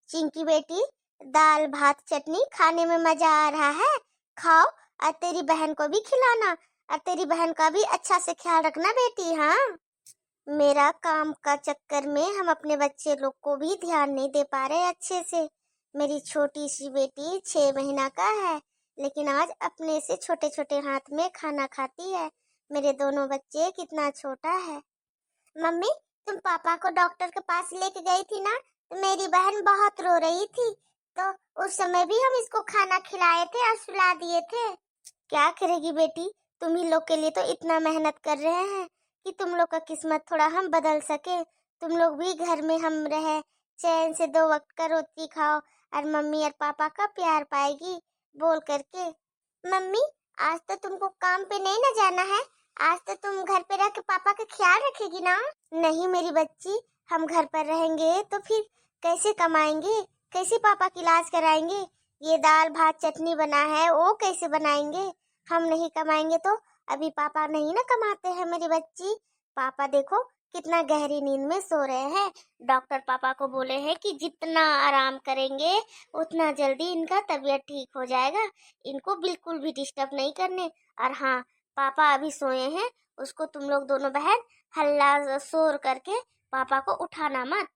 चिंकी बेटी, दाल भात चटनी खाने में मजा आ रहा है, खाओ। और तेरी बहन को भी खिलाना, और तेरी बहन का भी अच्छा से ख्याल रखना बेटी। हाँ, मेरा काम का चक्कर में हम अपने बच्चे लोग को भी ध्यान नहीं दे पा रहे अच्छे से। मेरी छोटी सी बेटी 6 महीना का है, लेकिन आज अपने से छोटे छोटे हाथ में खाना खाती है। मेरे दोनों बच्चे कितना छोटा है। मम्मी, तुम पापा को डॉक्टर के पास लेके गई थी ना, तो मेरी बहन बहुत रो रही थी, तो उस समय भी हम इसको खाना खिलाए थे और सुला दिए थे। क्या करेगी बेटी, तुम ही लोग के लिए तो इतना मेहनत कर रहे हैं कि तुम लोग का किस्मत थोड़ा हम बदल सके। तुम लोग भी घर में हम रहे, चैन से 2 वक्त का रोटी खाओ और मम्मी और पापा का प्यार पाएगी बोल करके। मम्मी, आज तो तुमको काम पे नहीं ना जाना है, आज तो तुम घर पे रह के पापा का ख्याल रखेगी ना। नहीं मेरी बच्ची, हम घर पर रहेंगे तो फिर कैसे कमाएंगे, कैसे पापा की इलाज कराएंगे। ये दाल भात चटनी बना है वो कैसे बनाएंगे, हम नहीं कमाएंगे तो। अभी पापा नहीं ना कमाते हैं मेरी बच्ची। पापा देखो कितना गहरी नींद में सो रहे हैं। डॉक्टर पापा को बोले हैं कि जितना आराम करेंगे उतना जल्दी इनका तबीयत ठीक हो जाएगा, इनको बिल्कुल भी डिस्टर्ब नहीं करने। और हाँ, पापा अभी सोए हैं, उसको तुम लोग दोनों बहन हल्ला शोर करके पापा को उठाना मत।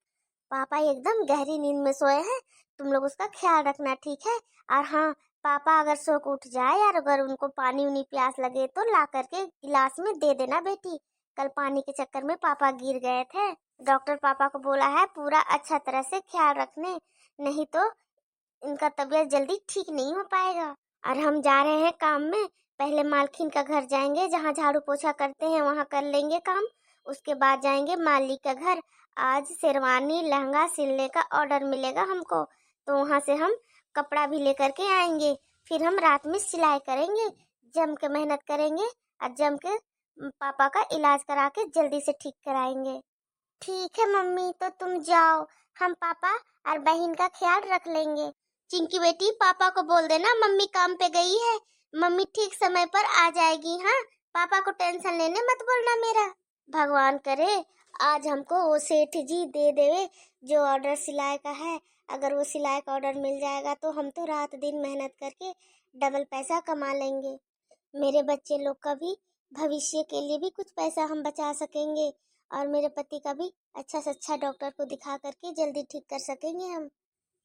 पापा एकदम गहरी नींद में सोए हैं, तुम लोग उसका ख्याल रखना, ठीक है। और हाँ, पापा अगर सो के उठ जाए और अगर उनको पानी उनी प्यास लगे तो ला करके गिलास में दे देना बेटी। कल पानी के चक्कर में पापा गिर गए थे। डॉक्टर पापा को बोला है पूरा अच्छा तरह से ख्याल रखने, नहीं तो इनका तबीयत जल्दी ठीक नहीं हो पाएगा। और हम जा रहे हैं काम में, पहले मालकिन का घर जाएंगे, जहाँ झाड़ू पोछा करते हैं वहाँ कर लेंगे काम। उसके बाद जाएंगे मालिक का घर। आज शेरवानी लहंगा सिलने का ऑर्डर मिलेगा हमको, तो वहाँ से हम कपड़ा भी लेकर के आएंगे। फिर हम रात में सिलाई करेंगे, जम के मेहनत करेंगे और जम के पापा का इलाज करा के जल्दी से ठीक कराएंगे। ठीक है मम्मी, तो तुम जाओ, हम पापा और बहन का ख्याल रख लेंगे। चिंकी बेटी, पापा को बोल देना मम्मी काम पे गई है, मम्मी ठीक समय पर आ जाएगी। हाँ, पापा को टेंशन लेने मत बोलना मेरा। भगवान करे आज हमको वो सेठ जी दे देवे जो ऑर्डर सिलाई का है। अगर वो सिलाई का ऑर्डर मिल जाएगा तो हम तो रात दिन मेहनत करके डबल पैसा कमा लेंगे। मेरे बच्चे लोग का भी भविष्य के लिए भी कुछ पैसा हम बचा सकेंगे, और मेरे पति का भी अच्छा से अच्छा डॉक्टर को दिखा करके जल्दी ठीक कर सकेंगे हम।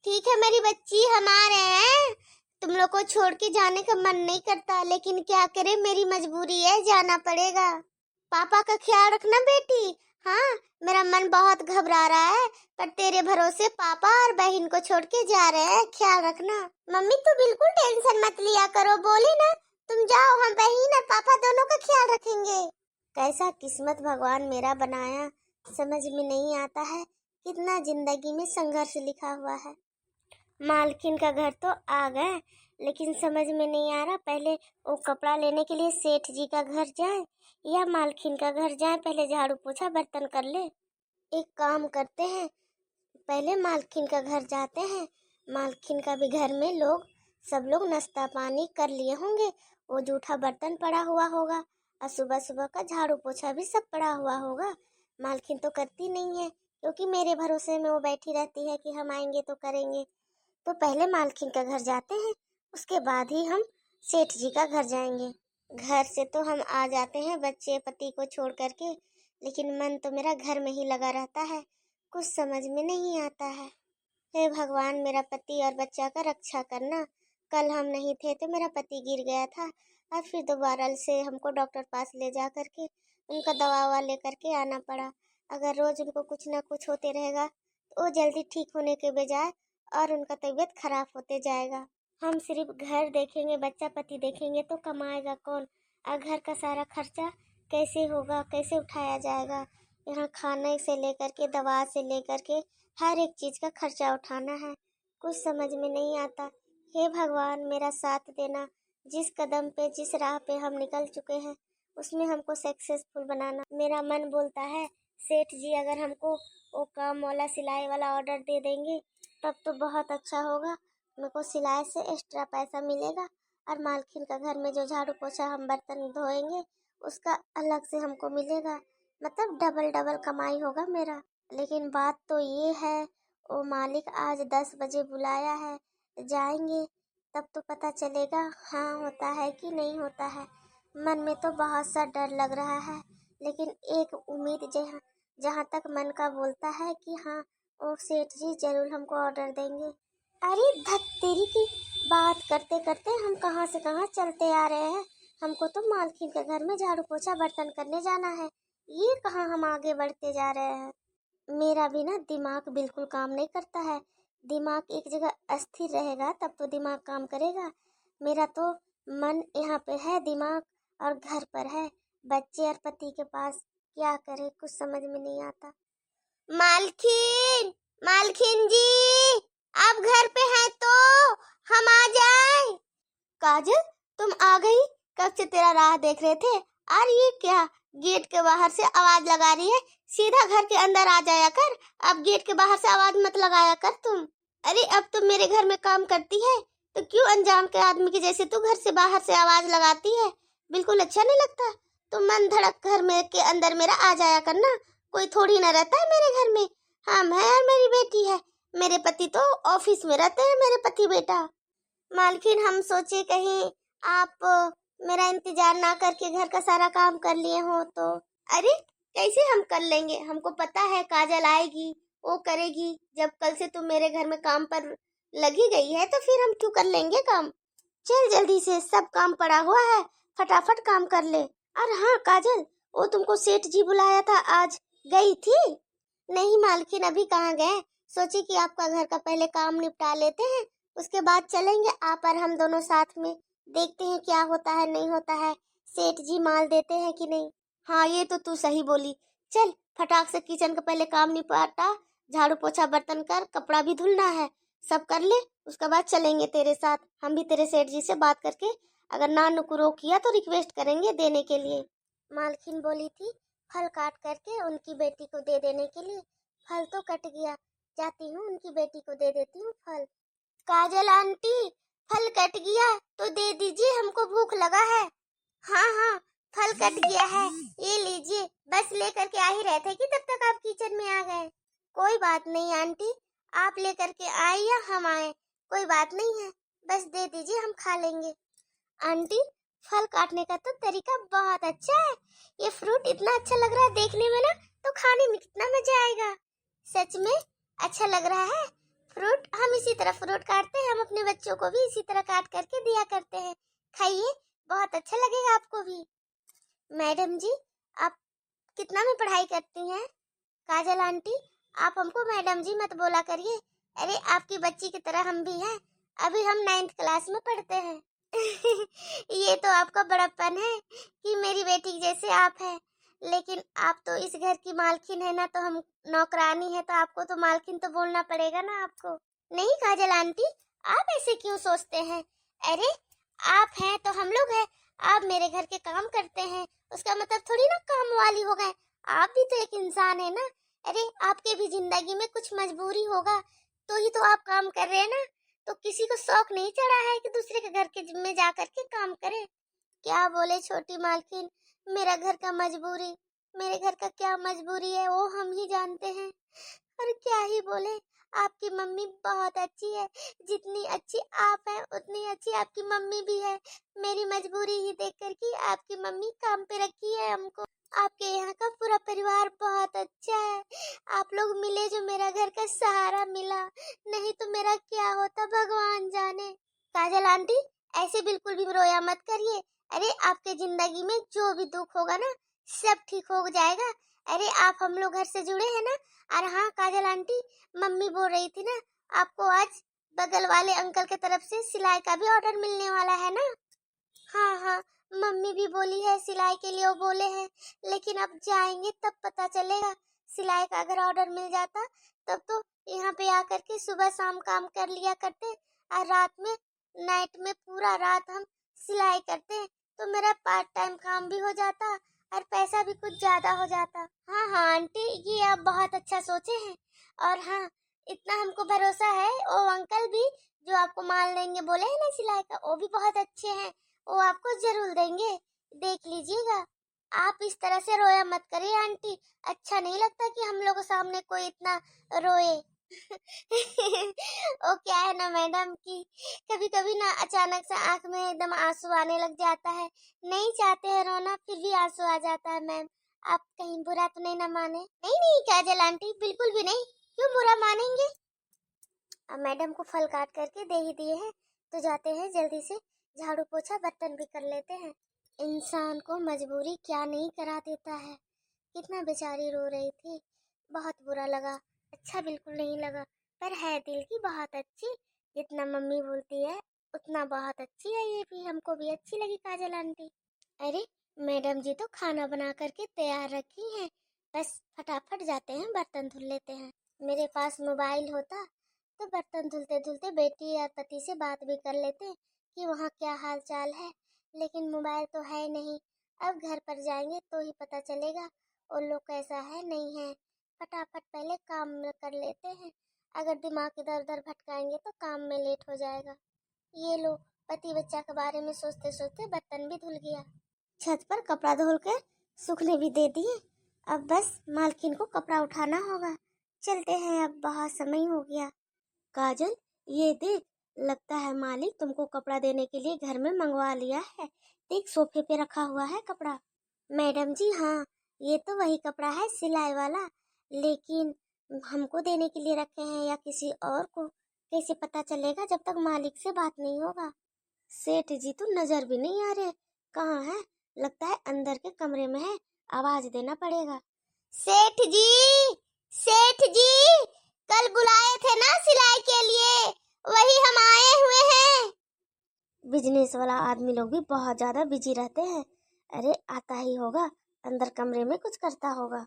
ठीक है मेरी बच्ची, हम आ रहे हैं। तुम लोग को छोड़ के जाने का मन नहीं करता, लेकिन क्या करे, मेरी मजबूरी है, जाना पड़ेगा। पापा का ख्याल रखना बेटी। हाँ, मेरा मन बहुत घबरा रहा है, पर तेरे भरोसे पापा और बहन को छोड़ के जा रहे हैं, ख्याल रखना। मम्मी तू बिल्कुल टेंशन मत लिया करो, बोली ना, तुम जाओ, हम बहन और पापा दोनों का ख्याल रखेंगे। कैसा किस्मत भगवान मेरा बनाया, समझ में नहीं आता है, कितना जिंदगी में संघर्ष लिखा हुआ है। मालकिन का घर तो आ गए, लेकिन समझ में नहीं आ रहा पहले वो कपड़ा लेने के लिए सेठ जी का घर जाए या मालकिन का घर जाए। पहले झाड़ू पोछा बर्तन कर ले। एक काम करते हैं, पहले मालकिन का घर जाते हैं। मालकिन का भी घर में लोग सब लोग नाश्ता पानी कर लिए होंगे, वो जूठा बर्तन पड़ा हुआ होगा और सुबह सुबह का झाड़ू पोछा भी सब पड़ा हुआ होगा। मालकिन तो करती नहीं है, क्योंकि मेरे भरोसे में वो बैठी रहती है कि हम आएंगे तो करेंगे। तो पहले मालकिन का घर जाते हैं, उसके बाद ही हम सेठ जी का घर जाएंगे। घर से तो हम आ जाते हैं बच्चे पति को छोड़ करके, लेकिन मन तो मेरा घर में ही लगा रहता है, कुछ समझ में नहीं आता है। हे भगवान, मेरा पति और बच्चा का रक्षा करना। कल हम नहीं थे तो मेरा पति गिर गया था, और फिर दोबारा से हमको डॉक्टर पास ले जा करके उनका दवा ववा लेकर के आना पड़ा। अगर रोज उनको कुछ ना कुछ होते रहेगा तो वो जल्दी ठीक होने के बजाय और उनका तबीयत खराब होते जाएगा। हम सिर्फ घर देखेंगे, बच्चा पति देखेंगे तो कमाएगा कौन, और घर का सारा खर्चा कैसे होगा, कैसे उठाया जाएगा। यहाँ खाने से लेकर के दवा से लेकर के हर एक चीज़ का खर्चा उठाना है, कुछ समझ में नहीं आता। हे भगवान, मेरा साथ देना, जिस कदम पे जिस राह पे हम निकल चुके हैं उसमें हमको सक्सेसफुल बनाना। मेरा मन बोलता है सेठ जी अगर हमको वो काम वाला सिलाई वाला ऑर्डर दे देंगे तब तो बहुत अच्छा होगा, मेरे को सिलाई से एक्स्ट्रा पैसा मिलेगा, और मालकिन का घर में जो झाड़ू पोछा हम बर्तन धोएंगे उसका अलग से हमको मिलेगा, मतलब डबल डबल कमाई होगा मेरा। लेकिन बात तो ये है, ओ मालिक, आज 10 बजे बुलाया है, जाएंगे तब तो पता चलेगा हाँ होता है कि नहीं होता है। मन में तो बहुत सा डर लग रहा है, लेकिन एक उम्मीद जहाँ जहाँ तक मन का बोलता है कि हाँ, ओ सेठ जी जरूर हमको ऑर्डर देंगे। अरे धत तेरी की, बात करते करते हम कहाँ से कहाँ चलते आ रहे हैं। हमको तो मालकिन के घर में झाड़ू पोछा बर्तन करने जाना है, ये कहाँ हम आगे बढ़ते जा रहे हैं। मेरा भी ना दिमाग बिल्कुल काम नहीं करता है। दिमाग एक जगह अस्थिर रहेगा तब तो दिमाग काम करेगा। मेरा तो मन यहाँ पे है, दिमाग और घर पर है, बच्चे और पति के पास। क्या करे, कुछ समझ में नहीं आता। मालकिन, मालकिन जी, आप घर पे हैं तो हम आ जाएं। काजल, तुम आ गई? कब से तेरा राह देख रहे थे। और ये क्या, गेट के बाहर से आवाज लगा रही है? सीधा घर के अंदर आ जाया कर, अब गेट के बाहर से आवाज मत लगाया कर तुम। अरे अब तुम मेरे घर में काम करती है तो क्यों अनजान के आदमी की जैसे तू घर से बाहर से आवाज लगाती है? बिल्कुल अच्छा नहीं लगता। तुम मन धड़क घर में के अंदर मेरा आ जाया करना, कोई थोड़ी ना रहता है मेरे घर में। हम है और मेरी बेटी है, मेरे पति तो ऑफिस में रहते हैं, मेरे पति बेटा। मालकिन, हम सोचे कहीं आप मेरा इंतजार ना करके घर का सारा काम कर लिए हो तो। अरे कैसे हम कर लेंगे, हमको पता है काजल आएगी, वो करेगी। जब कल से तुम मेरे घर में काम पर लगी गई है तो फिर हम क्यों कर लेंगे काम। चल जल्दी से, सब काम पड़ा हुआ है, फटाफट काम कर ले। और हाँ काजल, वो तुमको सेठ जी बुलाया था, आज गई थी? नहीं मालकिन, अभी कहाँ गए। सोचे कि आपका घर का पहले काम निपटा लेते हैं, उसके बाद चलेंगे आप और हम दोनों साथ में, देखते हैं क्या होता है नहीं होता है, सेठ जी माल देते हैं कि नहीं। हाँ ये तो तू सही बोली। चल फटाक से किचन का पहले काम निपटा, झाड़ू पोछा बर्तन कर, कपड़ा भी धुलना है, सब कर ले। उसके बाद चलेंगे तेरे साथ, हम भी तेरे सेठ जी से बात करके अगर ना नुकुरो किया तो रिक्वेस्ट करेंगे देने के लिए। मालकिन बोली थी फल काट करके उनकी बेटी को दे देने के लिए। फल तो कट गया, जाती हूँ उनकी बेटी को दे देती हूँ फल। काजल आंटी, फल कट गया तो दे दीजिए, हमको भूख लगा है। हाँ हाँ, फल कट गया है, ये लीजिए। बस लेकर के आ ही रहे थे कि तब तक आप किचन में आ गए। कोई बात नहीं आंटी, आप लेकर के आए या हम आए, कोई बात नहीं है, बस दे दीजिए, हम खा लेंगे। आंटी, फल काटने का तो तरीका बहुत अच्छा है। ये फ्रूट इतना अच्छा लग रहा है देखने में ना, तो खाने में कितना मजा आएगा। सच में अच्छा लग रहा है फ्रूट। हम इसी तरह फ्रूट काटते हैं, हम अपने बच्चों को भी इसी तरह काट करके दिया करते हैं। खाइए, बहुत अच्छा लगेगा आपको भी। मैडम जी, आप कितना में पढ़ाई करती हैं? काजल आंटी, आप हमको मैडम जी मत बोला करिए। अरे आपकी बच्ची की तरह हम भी हैं, अभी हम 9th क्लास में पढ़ते हैं। ये तो आपका बड़प्पन है कि मेरी बेटी जैसे आप हैं, लेकिन आप तो इस घर की मालकिन है ना, तो हम नौकरानी है, तो आपको तो मालकिन तो बोलना पड़ेगा ना आपको। नहीं काजल आंटी, आप ऐसे क्यों सोचते हैं? अरे आप हैं तो हम लोग हैं, आप मेरे घर के काम करते हैं, उसका मतलब थोड़ी ना काम वाली हो गए। आप भी तो एक इंसान है ना। अरे आपके भी जिंदगी में कुछ मजबूरी होगा तो ही तो आप काम कर रहे हैं ना। तो किसी को शौक नहीं चढ़ा है कि दूसरे के घर के में जा करके काम करे। क्या बोले छोटी मालकिन, मेरा घर का मजबूरी, मेरे घर का क्या मजबूरी है वो हम ही जानते हैं। और क्या ही बोले, आपकी मम्मी बहुत अच्छी है, जितनी अच्छी आप हैं उतनी अच्छी आपकी मम्मी भी है। मेरी मजबूरी ही देख कर के आपकी मम्मी काम पे रखी है हमको। आपके यहाँ का पूरा परिवार बहुत अच्छा है, आप लोग मिले जो मेरा घर का सहारा मिला, नहीं तो मेरा क्या होता भगवान जाने। काजल आंटी, ऐसे बिल्कुल भी रोया मत करिए। अरे आपके जिंदगी में जो भी दुख होगा ना, सब ठीक हो जाएगा। अरे आप हम लोग घर से जुड़े हैं ना। और हाँ काजल आंटी, मम्मी बोल रही थी ना, आपको आज बगल वाले अंकल के तरफ से सिलाई का भी ऑर्डर मिलने वाला है ना। हाँ हाँ, मम्मी भी बोली है सिलाई के लिए, वो बोले हैं, लेकिन अब जाएंगे तब पता चलेगा। सिलाई का अगर ऑर्डर मिल जाता तब तो यहाँ पे आकर के सुबह शाम काम कर लिया करते, और रात में नाइट में पूरा रात हम सिलाई करते, तो मेरा पार्ट टाइम काम भी हो जाता और पैसा भी कुछ ज्यादा हो जाता। हाँ हाँ आंटी, ये आप बहुत अच्छा सोचे हैं। और हाँ, इतना हमको भरोसा है, वो अंकल भी जो आपको माल देंगे बोले हैं ना सिलाई का, वो भी बहुत अच्छे हैं, वो आपको जरूर देंगे, देख लीजिएगा। आप इस तरह से रोया मत करिए आंटी, अच्छा नहीं लगता कि हम लोगों के सामने कोई इतना रोए। वो क्या है ना मैडम कि कभी कभी ना अचानक से आंख में एकदम आंसू आने लग जाता है। नहीं चाहते हैं रोना फिर भी आंसू आ जाता है मैम। आप कहीं बुरा तो नहीं ना माने? नहीं नहीं काजल आंटी, बिल्कुल भी नहीं। क्यों बुरा मानेंगे? अब मैडम को फल काट करके दे ही दिए हैं तो जाते हैं जल्दी से, झाड़ू पोछा बर्तन भी कर लेते हैं। इंसान को मजबूरी क्या नहीं करा देता है। कितना बेचारी रो रही थी, बहुत बुरा लगा। अच्छा बिल्कुल नहीं लगा, पर है दिल की बहुत अच्छी। जितना मम्मी बोलती है उतना बहुत अच्छी है ये भी। हमको भी अच्छी लगी काजल आंटी। अरे मैडम जी तो खाना बना करके तैयार रखी हैं, बस फटाफट जाते हैं बर्तन धुल लेते हैं। मेरे पास मोबाइल होता तो बर्तन धुलते धुलते बेटी या पति से बात भी कर लेते कि वहाँ क्या हाल चाल है, लेकिन मोबाइल तो है नहीं। अब घर पर जाएंगे तो ही पता चलेगा और लोग कैसा है नहीं है। फटाफट पहले काम में कर लेते हैं, अगर दिमाग इधर उधर भटकाएंगे तो काम में लेट हो जाएगा। ये लो, पति बच्चा के बारे में सोचते सोचते बर्तन भी धुल गया। छत पर कपड़ा धुल कर सूखने भी दे दिए, अब बस मालकिन को कपड़ा उठाना होगा। चलते हैं, अब बहुत समय हो गया। काजल ये देख, लगता है मालिक तुमको कपड़ा देने के लिए घर में मंगवा लिया है। देख सोफे पे रखा हुआ है कपड़ा। मैडम जी हाँ, ये तो वही कपड़ा है सिलाई वाला, लेकिन हमको देने के लिए रखे हैं या किसी और को, कैसे पता चलेगा जब तक मालिक से बात नहीं होगा। सेठ जी तो नजर भी नहीं आ रहे, कहाँ है? लगता है अंदर के कमरे में है, आवाज देना पड़ेगा। सेठ जी, सेठ जी, कल बुलाए थे ना सिलाई के लिए, वही हम आए हुए हैं। बिजनेस वाला आदमी लोग भी बहुत ज्यादा बिजी रहते हैं। अरे आता ही होगा, अंदर कमरे में कुछ करता होगा।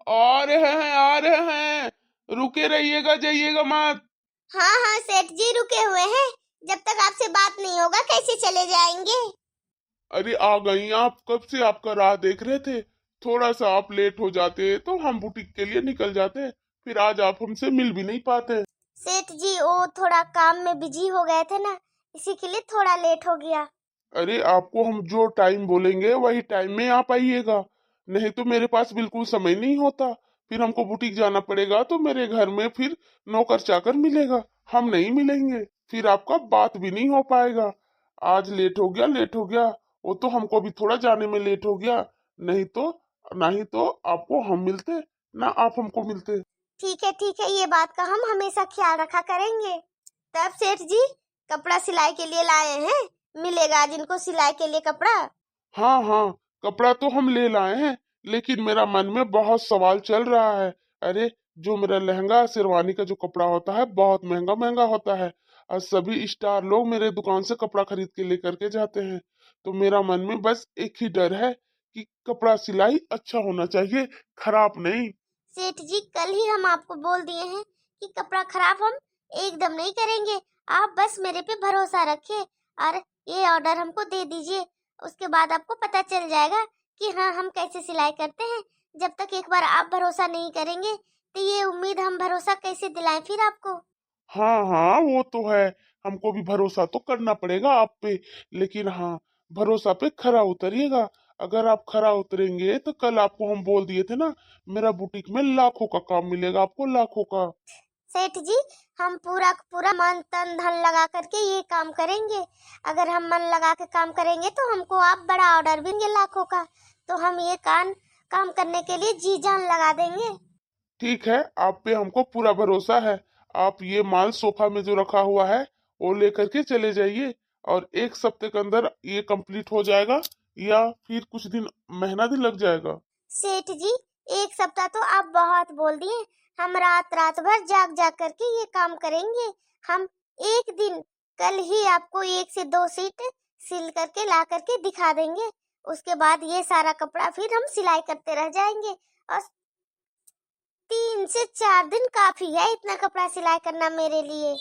आ रहे हैं आ रहे हैं, रुके रहिएगा, जाइएगा मत। हाँ हाँ सेठ जी रुके हुए हैं, जब तक आपसे बात नहीं होगा कैसे चले जाएंगे? अरे आ गई आप, कब से आपका राह देख रहे थे। थोड़ा सा आप लेट हो जाते तो हम बुटीक के लिए निकल जाते, फिर आज आप हमसे मिल भी नहीं पाते। सेठ जी वो थोड़ा काम में बिजी हो गए थे ना, इसी के लिए थोड़ा लेट हो गया। अरे आपको हम जो टाइम बोलेंगे वही टाइम में आप आइएगा, नहीं तो मेरे पास बिल्कुल समय नहीं होता। फिर हमको बुटीक जाना पड़ेगा तो मेरे घर में फिर नौकर चाकर मिलेगा, हम नहीं मिलेंगे, फिर आपका बात भी नहीं हो पाएगा। आज लेट हो गया लेट हो गया, वो तो हमको भी थोड़ा जाने में लेट हो गया, नहीं तो आपको हम मिलते ना आप हमको मिलते। ठीक है, ये बात का हम हमेशा ख्याल रखा करेंगे। तब सेठ जी कपड़ा सिलाई के लिए लाए हैं, मिलेगा आज इनको सिलाई के लिए कपड़ा। हाँ हाँ, कपड़ा तो हम ले लाए हैं, लेकिन मेरा मन में बहुत सवाल चल रहा है। अरे जो मेरा लहंगा शेरवानी का जो कपड़ा होता है बहुत महंगा महंगा होता है, और सभी स्टार लोग मेरे दुकान से कपड़ा खरीद के लेकर के जाते हैं। तो मेरा मन में बस एक ही डर है कि कपड़ा सिलाई अच्छा होना चाहिए, खराब नहीं। सेठ जी कल ही हम आपको बोल दिए हैं कि कपड़ा खराब हम एकदम नहीं करेंगे। आप बस मेरे पे भरोसा रखिए और ये ऑर्डर हमको दे दीजिए, उसके बाद आपको पता चल जाएगा कि हाँ हम कैसे सिलाई करते हैं। जब तक एक बार आप भरोसा नहीं करेंगे तो ये उम्मीद हम भरोसा कैसे दिलाएं फिर आपको। हाँ हाँ वो तो है, हमको भी भरोसा तो करना पड़ेगा आप पे, लेकिन हाँ भरोसा पे खरा उतरिएगा। अगर आप खरा उतरेंगे तो कल आपको हम बोल दिए थे ना, मेरा बुटीक में लाखों का काम मिलेगा आपको, लाखों का। सेठ जी हम पूरा पूरा मन तन धन लगा करके ये काम करेंगे। अगर हम मन लगा के काम करेंगे तो हमको आप बड़ा ऑर्डर भी देंगे लाखों का, तो हम ये काम करने के लिए जी जान लगा देंगे। ठीक है, आप पे हमको पूरा भरोसा है। आप ये माल सोफा में जो रखा हुआ है वो लेकर के चले जाइए, और एक सप्ते के अंदर ये कंप्लीट हो जाएगा, या फिर कुछ दिन महीना दिन लग जाएगा। सेठ जी एक सप्ताह तो आप बहुत बोल दिए, हम रात रात भर जाग जाग करके ये काम करेंगे। हम एक दिन कल ही आपको 1 से 2 सीट सिल करके ला करके दिखा देंगे, उसके बाद ये सारा कपड़ा फिर हम सिलाई करते रह जाएंगे। और 3 से 4 दिन काफी है इतना कपड़ा सिलाई करना मेरे लिए।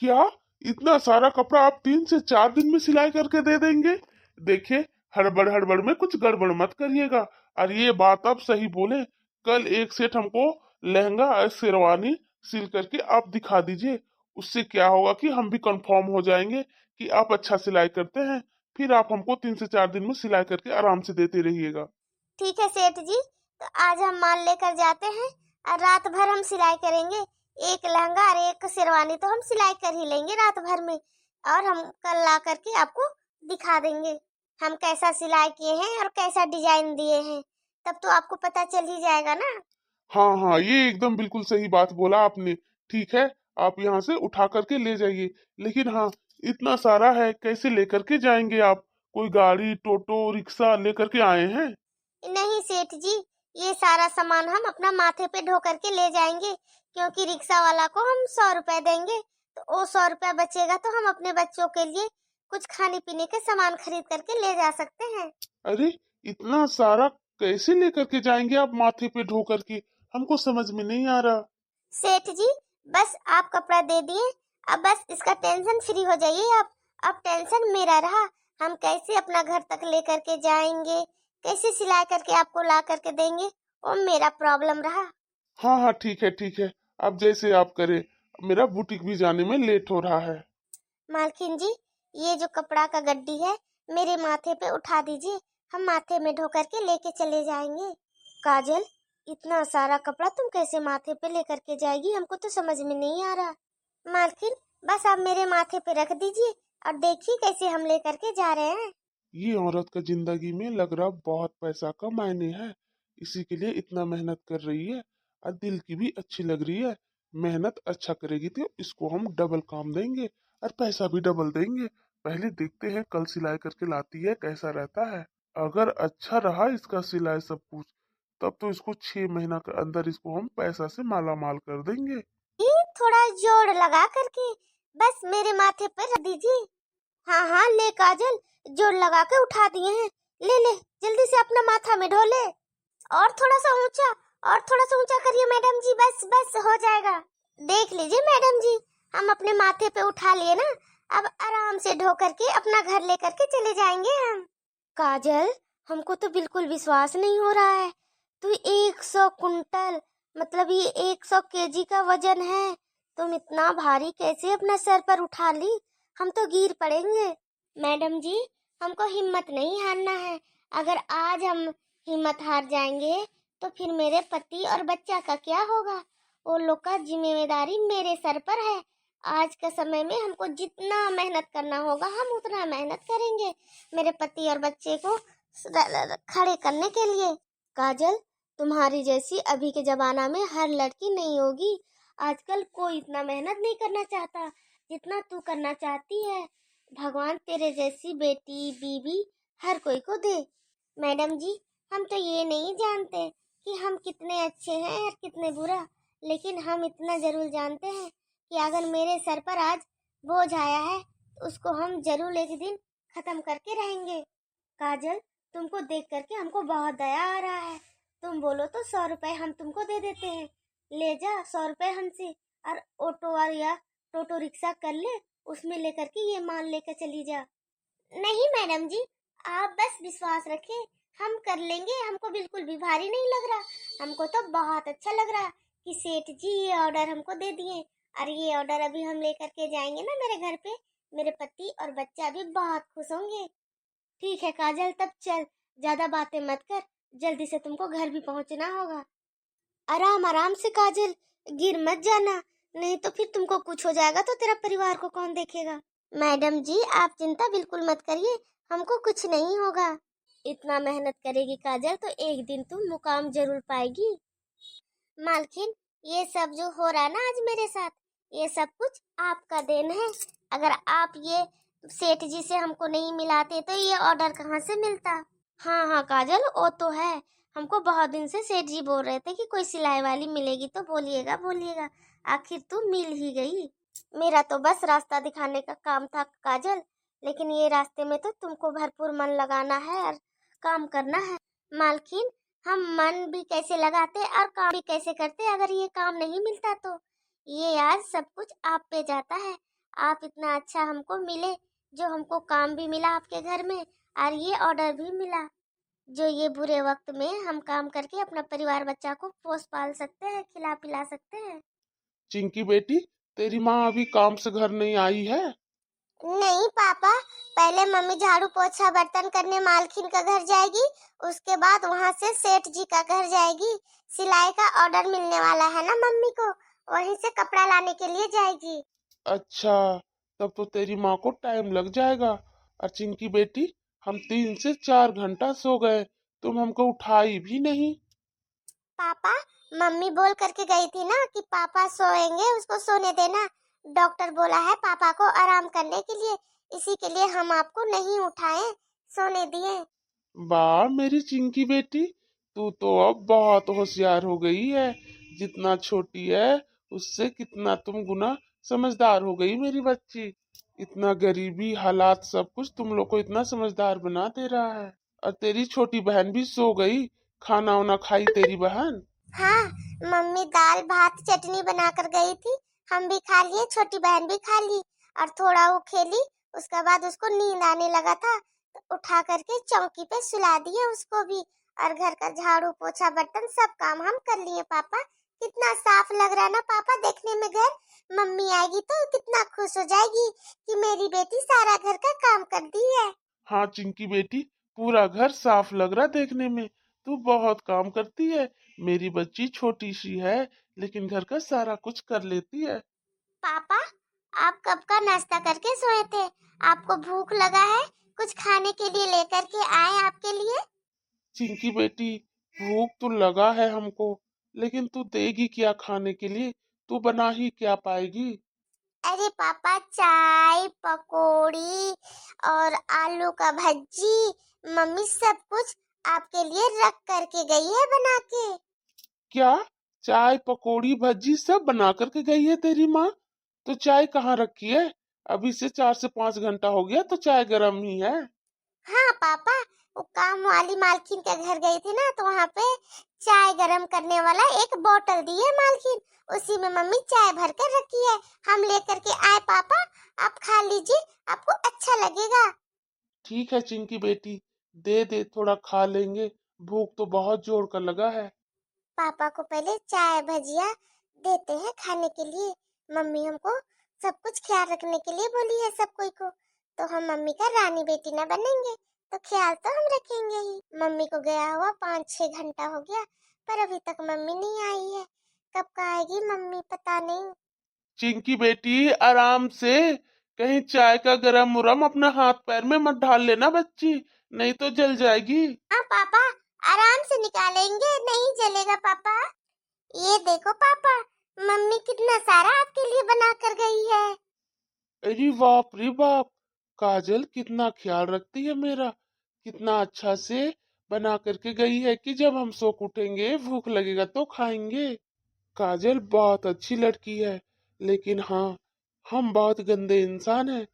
क्या इतना सारा कपड़ा आप 3 से 4 दिन में सिलाई करके दे देंगे? देखिए, हड़बड़ हड़बड़ में कुछ गड़बड़ मत करिएगा। और ये बात आप सही बोले, कल एक सेट हमको लहंगा और शेरवानी सिल करके आप दिखा दीजिए। उससे क्या होगा कि हम भी कंफर्म हो जाएंगे कि आप अच्छा सिलाई करते हैं, फिर आप हमको 3 से 4 दिन में सिलाई करके आराम से देते रहिएगा। ठीक है सेठ जी, तो आज हम माल लेकर जाते हैं और रात भर हम सिलाई करेंगे। एक लहंगा और एक शेरवानी तो हम सिलाई कर ही लेंगे रात भर में, और हम कल ला करके आपको दिखा देंगे हम कैसा सिलाई किए हैं और कैसा डिजाइन दिए हैं, तब तो आपको पता चल ही जाएगा ना। हाँ हाँ, ये एकदम बिल्कुल सही बात बोला आपने। ठीक है, आप यहाँ से उठा करके ले जाइए। लेकिन हाँ, इतना सारा है, कैसे लेकर के जाएंगे आप? कोई गाड़ी, टोटो, रिक्शा लेकर के आए हैं? नहीं सेठ जी, ये सारा सामान हम अपना माथे पे ढो करके ले जाएंगे, क्योंकि रिक्शा वाला को हम 100 रुपए देंगे, तो वो 100 रुपया बचेगा तो हम अपने बच्चों के लिए कुछ खाने पीने के सामान खरीद करके ले जा सकते हैं। अरे, इतना सारा कैसे लेकर के जाएंगे आप माथे पे ढो करके? हमको समझ में नहीं आ रहा। सेठ जी, बस आप कपड़ा दे दिए, अब बस इसका टेंशन फ्री हो जाइए आप। अब टेंशन मेरा रहा, हम कैसे अपना घर तक लेकर के जाएंगे, कैसे सिलाई करके आपको ला करके देंगे, वो मेरा प्रॉब्लम रहा। हाँ हाँ, ठीक है ठीक है, अब जैसे आप करें। मेरा बुटीक भी जाने में लेट हो रहा है। मालकिन जी, ये जो कपड़ा का गड्डी है मेरे माथे पे उठा दीजिए, हम माथे में ढो करके लेके चले जाएंगे। काजल, इतना सारा कपड़ा तुम कैसे माथे पे लेकर के जाएगी, हमको तो समझ में नहीं आ रहा। मालकिन, बस आप मेरे माथे पे रख दीजिए और देखिए कैसे हम लेकर के जा रहे हैं। ये औरत का जिंदगी में लग रहा बहुत पैसा का मायने है, इसी के लिए इतना मेहनत कर रही है। और दिल की भी अच्छी लग रही है। मेहनत अच्छा करेगी तो इसको हम डबल काम देंगे और पैसा भी डबल देंगे। पहले देखते हैं कल सिलाई करके लाती है कैसा रहता है। अगर अच्छा रहा इसका सिलाई सब कुछ, तब तो इसको 6 महीना के अंदर इसको हम पैसा से माला माल कर देंगे। ये थोड़ा जोड़ लगा करके बस मेरे माथे पर रख दीजिए। हाँ हाँ, ले काजल, जोड़ लगा के उठा दिए हैं, ले ले जल्दी से अपना माथा में ढो ले। और थोड़ा सा ऊंचा, और थोड़ा सा ऊंचा करिए मैडम जी, बस बस हो जाएगा। देख लीजिए मैडम जी, हम अपने माथे पे उठा लिए ना, अब आराम से ढो करके अपना घर लेकर के चले जाएंगे हम। काजल, हमको तो बिल्कुल विश्वास नहीं हो रहा है, तू 100 कुंटल, मतलब ये 100 केजी का वजन है, तुम इतना भारी कैसे अपना सर पर उठा ली, हम तो गिर पड़ेंगे। मैडम जी, हमको हिम्मत नहीं हारना है, अगर आज हम हिम्मत हार जाएंगे तो फिर मेरे पति और बच्चा का क्या होगा, वो लोग का जिम्मेदारी मेरे सर पर है। आज के समय में हमको जितना मेहनत करना होगा हम उतना मेहनत करेंगे मेरे पति और बच्चे को खड़े करने के लिए। काजल, तुम्हारी जैसी अभी के जमाना में हर लड़की नहीं होगी, आजकल कोई इतना मेहनत नहीं करना चाहता जितना तू करना चाहती है। भगवान तेरे जैसी बेटी बीवी हर कोई को दे। मैडम जी, हम तो ये नहीं जानते कि हम कितने अच्छे हैं और कितने बुरा, लेकिन हम इतना जरूर जानते हैं कि अगर मेरे सर पर आज बोझ आया है तो उसको हम जरूर एक दिन खत्म करके रहेंगे। काजल, तुमको देख करके हमको बहुत दया आ रहा है, तुम बोलो तो 100 रुपए हम तुमको दे देते हैं, ले जा 100 रुपए हमसे, और ऑटो और या टोटो रिक्शा कर ले, उसमें लेकर के ये माल लेकर चली जा। नहीं मैडम जी, आप बस विश्वास रखें, हम कर लेंगे, हमको बिल्कुल भी भारी नहीं लग रहा, हमको तो बहुत अच्छा लग रहा कि सेठ जी ये ऑर्डर हमको दे दिए, और ये ऑर्डर अभी हम लेकर के जाएंगे ना मेरे घर पे, मेरे पति और बच्चा भी बहुत खुश होंगे। ठीक है काजल, तब चल, ज्यादा बातें मत कर, जल्दी से तुमको घर भी पहुंचना होगा। आराम आराम से काजल, गिर मत जाना, नहीं तो फिर तुमको कुछ हो जाएगा तो तेरा परिवार को कौन देखेगा। मैडम जी, आप चिंता बिल्कुल मत करिए, हमको कुछ नहीं होगा। इतना मेहनत करेगी काजल तो एक दिन तुम मुकाम जरूर पाएगी। मालकिन, ये सब जो हो रहा है ना आज मेरे साथ, ये सब कुछ आपका देन है। अगर आप ये सेठ जी से हमको नहीं मिलाते तो ये ऑर्डर कहाँ से मिलता। हाँ हाँ काजल, वो तो है, हमको बहुत दिन से सेठ जी बोल रहे थे कि कोई सिलाई वाली मिलेगी तो बोलिएगा बोलिएगा, आखिर तू मिल ही गई। मेरा तो बस रास्ता दिखाने का काम था काजल, लेकिन ये रास्ते में तो तुमको भरपूर मन लगाना है और काम करना है। मालकिन, हम मन भी कैसे लगाते और काम भी कैसे करते अगर ये काम नहीं मिलता तो। ये आज सब कुछ आप पे जाता है, आप इतना अच्छा हमको मिले, जो हमको काम भी मिला आपके घर में और ये ऑर्डर भी मिला, जो ये बुरे वक्त में हम काम करके अपना परिवार बच्चा को पोस पाल सकते हैं, खिला पिला सकते हैं। चिंकी बेटी, तेरी माँ अभी काम से घर नहीं आई है? नहीं पापा, पहले मम्मी झाड़ू पोछा बर्तन करने मालकिन का घर जाएगी, उसके बाद वहाँ से सेठ जी का घर जाएगी। सिलाई का ऑर्डर मिलने वाला है ना मम्मी को, वहीं से कपड़ा लाने के लिए जाएगी। अच्छा, तब तो तेरी माँ को टाइम लग जाएगा। और चिंकी बेटी, हम 3 से 4 घंटा सो गए, तुम हमको उठाई भी नहीं। पापा, मम्मी बोल करके गई थी ना कि पापा सोएंगे, उसको सोने देना। डॉक्टर बोला है पापा को आराम करने के लिए, इसी के लिए हम आपको नहीं उठाए, सोने दिए। वाह मेरी चिंकी बेटी, तू तो अब बहुत होशियार हो गई है। जितना छोटी है उससे कितना तुम गुना समझदार हो गई मेरी बच्ची। इतना गरीबी हालात सब कुछ तुम लोग को इतना समझदार बना दे रहा है। और तेरी छोटी बहन भी सो गई, खाना वाना खाई तेरी बहन? हाँ, मम्मी दाल भात चटनी बना कर गई थी, हम भी खा लिए, छोटी बहन भी खा ली और थोड़ा वो खेली। उसके बाद उसको नींद आने लगा था तो उठा करके चौकी पे सुला दिए उसको भी। और घर का झाड़ू पोछा बर्तन सब काम हम कर लिए। पापा, कितना साफ लग रहा है ना पापा देखने में घर। मम्मी आएगी तो कितना खुश हो जाएगी कि मेरी बेटी सारा घर का काम कर दी है। हाँ चिंकी बेटी, पूरा घर साफ लग रहा देखने में। तू बहुत काम करती है। मेरी बच्ची छोटी सी है लेकिन घर का सारा कुछ कर लेती है। पापा, आप कब का नाश्ता करके सोए थे? आपको भूख लगा है? कुछ खाने के लिए लेकर के आए आपके लिए? चिंकी बेटी, भूख तो लगा है हमको, लेकिन तू देगी क्या खाने के लिए? तू बना ही क्या पाएगी? अरे पापा, चाय पकौड़ी और आलू का भज्जी, मम्मी सब कुछ आपके लिए रख करके गई है बना के। क्या? चाय पकौड़ी भज्जी सब बना करके गई है तेरी माँ? तो चाय कहाँ रखी है? अभी से 4 से 5 घंटा हो गया, तो चाय गर्म ही है। हाँ पापा, वो काम वाली मालकिन के घर गई थी ना, तो वहाँ पे चाय गरम करने वाला एक बोतल दी है मालकिन, उसी में मम्मी चाय भर कर रखी है। हम लेकर के आए पापा, आप खा लीजिए, आपको अच्छा लगेगा। ठीक है चिंकी बेटी, दे दे, थोड़ा खा लेंगे। भूख तो बहुत जोर का लगा है। पापा को पहले चाय भजिया देते हैं खाने के लिए। मम्मी हमको सब कुछ ख्याल रखने के लिए बोली है सब कोई को, तो हम मम्मी का रानी बेटी ना बनेंगे तो ख्याल तो हम रखेंगे ही। मम्मी को गया हुआ 5-6 घंटा हो गया, पर अभी तक मम्मी नहीं आई है। कब का आएगी मम्मी पता नहीं। चिंकी बेटी, आराम से। कहीं चाय का गरम उरम अपना हाथ पैर में मत ढाल लेना बच्ची, नहीं तो जल जाएगी। हाँ पापा, आराम से निकालेंगे, नहीं जलेगा पापा। ये देखो पापा, मम्मी कितना सारा आपके लिए बना कर गई है। अरे बाप रे बाप, काजल कितना ख्याल रखती है मेरा। कितना अच्छा से बना करके गई है कि जब हम सो के उठेंगे भूख लगेगा तो खाएंगे। काजल बहुत अच्छी लड़की है। लेकिन हाँ, हम बहुत गंदे इंसान हैं।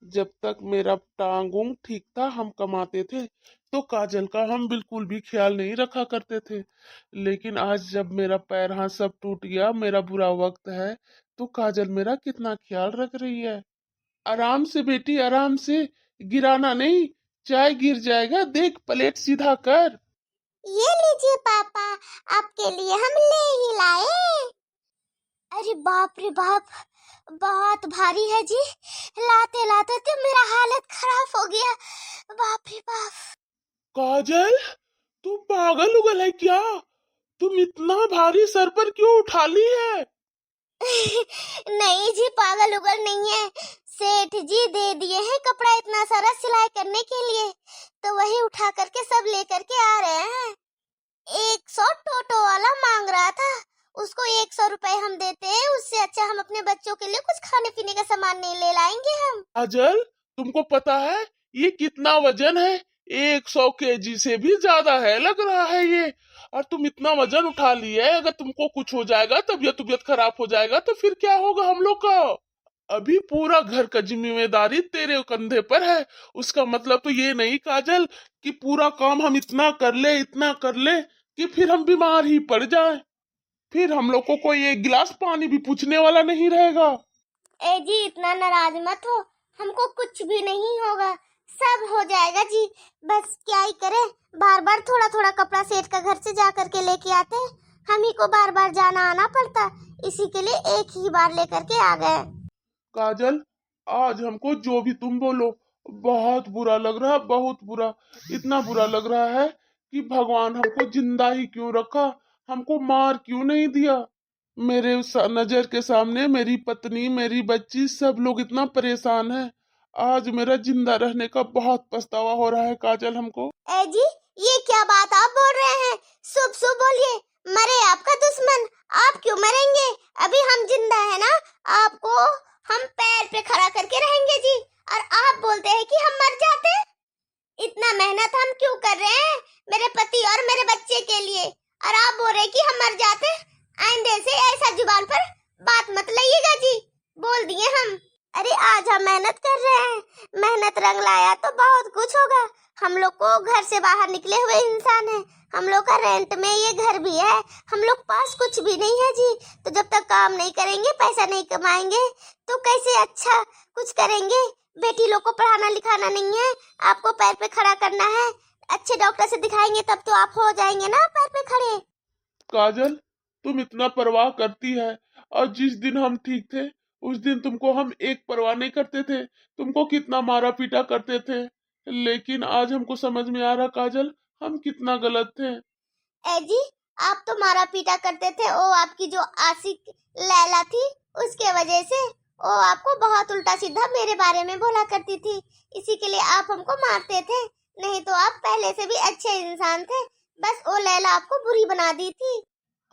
जब तक मेरा टांग ऊंग ठीक था, हम कमाते थे, तो काजल का हम बिल्कुल भी ख्याल नहीं रखा करते थे। लेकिन आज जब मेरा पैर हाथ सब टूट गया, मेरा बुरा वक्त है, तो काजल मेरा कितना ख्याल रख रही है। आराम से बेटी, आराम से। गिराना नहीं, चाय गिर जाएगा, देख प्लेट सीधा कर। ये लीजिए पापा, आपके लिए हम ले ही लाए। अरे बाप रे बाप, बहुत भारी है जी। लाते लाते तो मेरा हालत खराब हो गया। बाप रे बाप। काजल, तू पागल उगल है क्या? तुम इतना भारी सर पर क्यों उठा ली है? नहीं जी, पागल उगल नहीं है। सेठ जी दे दिए हैं कपड़ा इतना सारा सिलाई करने के लिए, तो वही उठा करके सब लेकर के आ रहे हैं। 100 टोटो वाला मांग रहा था, उसको 100 रुपए हम देते हैं, उससे अच्छा हम अपने बच्चों के लिए कुछ खाने पीने का सामान नहीं ले लाएंगे हम। काजल, तुमको पता है ये कितना वजन है? 100 केजी से भी ज्यादा है लग रहा है ये। और तुम इतना वजन उठा लिए, अगर तुमको कुछ हो जाएगा, तबीयत तबीयत खराब हो जाएगा, तो फिर क्या होगा हम लोग का? अभी पूरा घर का जिम्मेदारी तेरे कंधे पर है। उसका मतलब तो ये नहीं काजल कि पूरा काम हम इतना कर ले कि फिर हम बीमार ही पड़ जाएं। फिर हम लोग को कोई एक गिलास पानी भी पूछने वाला नहीं रहेगा। ए जी, इतना नाराज मत हो, हमको कुछ भी नहीं होगा, सब हो जाएगा जी। बस क्या ही करें, बार बार थोड़ा थोड़ा कपड़ा सेठ का घर से जा करके लेके आते, हम ही को बार बार जाना आना पड़ता, इसी के लिए एक ही बार लेकर के आ गए। काजल, आज हमको जो भी तुम बोलो, बहुत बुरा लग रहा है, बहुत बुरा। इतना बुरा लग रहा है कि भगवान हमको जिंदा ही क्यों रखा, हमको मार क्यों नहीं दिया। मेरे नजर के सामने मेरी पत्नी, मेरी बच्ची, सब लोग इतना परेशान हैं। आज मेरा जिंदा रहने का बहुत पछतावा हो रहा है काजल हमको। ए जी, ये क्या बात आप बोल रहे हैं? शुभ शुभ बोलिए। मरे आपका दुश्मन, आप क्यों मरेंगे? अभी हम जिंदा है ना, आपको हम पैर पे खड़ा करके रहेंगे जी। और आप बोलते हैं कि हम मर जाते। इतना मेहनत हम क्यों कर रहे हैं मेरे पति और मेरे बच्चे के लिए, और आप बोल रहे कि हम मर जाते। आइंदे से ऐसा जुबान पर बात मत लाइएगा जी, बोल दिए हम। अरे आज हम मेहनत कर रहे हैं, मेहनत रंग लाया तो बहुत कुछ होगा। हम लोग को घर से बाहर निकले हुए इंसान हैं, हम लोग का रेंट में ये घर भी है, हम लोग पास कुछ भी नहीं है जी। तो जब तक काम नहीं करेंगे, पैसा नहीं कमाएंगे, तो कैसे अच्छा कुछ करेंगे? बेटी लोग को पढ़ाना लिखाना नहीं है, आपको पैर पे खड़ा करना है। अच्छे डॉक्टर से दिखाएंगे तब तो आप हो जाएंगे ना पैर पे खड़े। काजल, तुम इतना परवाह करती है, और जिस दिन हम ठीक थे उस दिन तुमको हम एक परवाह नहीं करते थे, तुमको कितना मारा पीटा करते थे। लेकिन आज हमको समझ में आ रहा काजल, हम कितना गलत थे। ए जी, आप तो मारा पीटा करते थे, ओ आपकी जो आशिक लैला थी उसके वजह से। ओ आपको बहुत उल्टा सीधा मेरे बारे में बोला करती थी, इसी के लिए आप हमको मारते थे। नहीं तो आप पहले से भी अच्छे इंसान थे, बस ओ लैला आपको बुरी बना दी थी।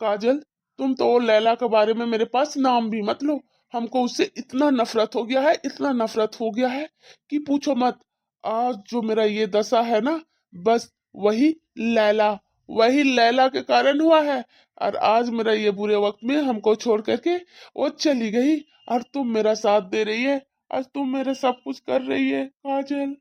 काजल, तुम तो वो लैला के बारे में मेरे पास नाम भी मत लो। हमको उससे इतना नफरत हो गया है, इतना नफरत हो गया है कि पूछो मत। आज जो मेरा ये दशा है ना, बस वही लैला वही लैला के कारण हुआ है। और आज मेरा ये बुरे वक्त में हमको छोड़ करके वो चली गई, और तुम मेरा साथ दे रही है, आज तुम मेरे सब कुछ कर रही है काजल।